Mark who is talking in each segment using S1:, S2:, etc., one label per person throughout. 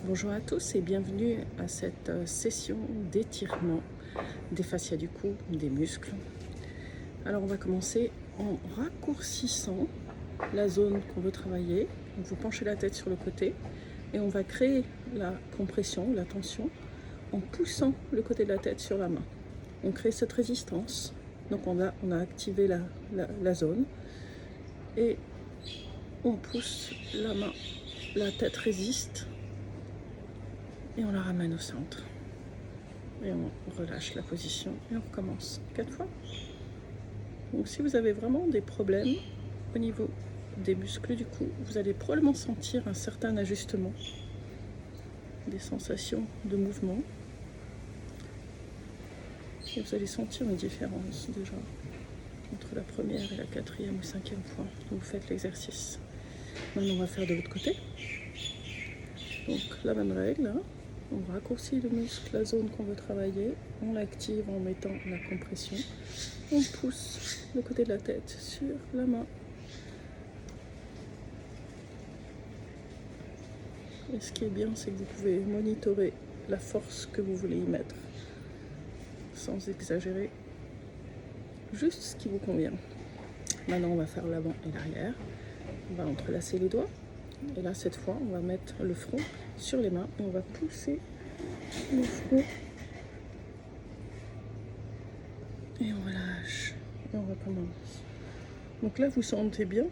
S1: Bonjour à tous et bienvenue à cette session d'étirement des fascias du cou, des muscles. Alors on va commencer en raccourcissant la zone qu'on veut travailler. Donc vous penchez la tête sur le côté et on va créer la compression, la tension en poussant le côté de la tête sur la main. On crée cette résistance. Donc on a activé la zone et on pousse la main. La tête résiste. Et on la ramène au centre. Et on relâche la position et on recommence 4 fois. Donc si vous avez vraiment des problèmes au niveau des muscles du cou, vous allez probablement sentir un certain ajustement, des sensations de mouvement. Et vous allez sentir une différence déjà entre la première et la quatrième ou cinquième fois où vous faites l'exercice. Maintenant on va faire de l'autre côté. Donc la même règle, hein. On raccourcit le muscle, la zone qu'on veut travailler, on l'active en mettant la compression, on pousse le côté de la tête sur la main. Et ce qui est bien, c'est que vous pouvez monitorer la force que vous voulez y mettre, sans exagérer, juste ce qui vous convient. Maintenant, on va faire l'avant et l'arrière, on va entrelacer les doigts, et là, cette fois, on va mettre le front sur les mains et on va pousser le front et on relâche et on recommence. Donc là vous sentez bien,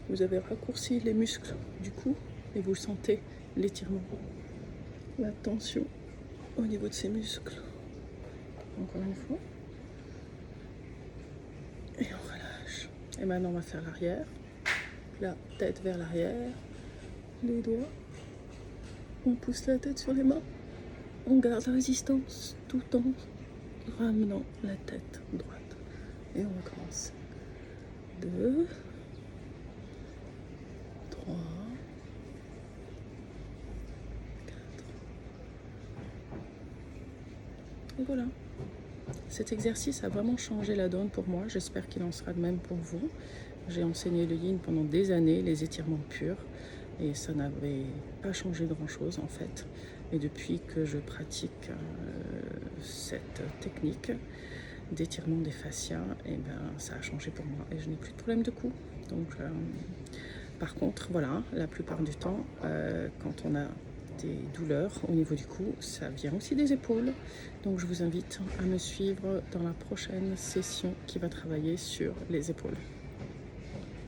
S1: vous avez raccourci les muscles du cou et vous sentez l'étirement, la tension au niveau de ces muscles. Encore une fois et on relâche. Et maintenant on va faire l'arrière, la tête vers l'arrière, les doigts, on pousse la tête sur les mains, on garde la résistance tout en ramenant la tête droite. Et on recommence. 2, 3, 4. Et voilà. Cet exercice a vraiment changé la donne pour moi. J'espère qu'il en sera de même pour vous. J'ai enseigné le yin pendant des années, les étirements purs. Et ça n'avait pas changé grand-chose en fait. Et depuis que je pratique cette technique d'étirement des fascias, et ben, ça a changé pour moi. Et je n'ai plus de problème de cou. Donc, par contre, voilà, la plupart du temps, quand on a des douleurs au niveau du cou, ça vient aussi des épaules. Donc je vous invite à me suivre dans la prochaine session qui va travailler sur les épaules.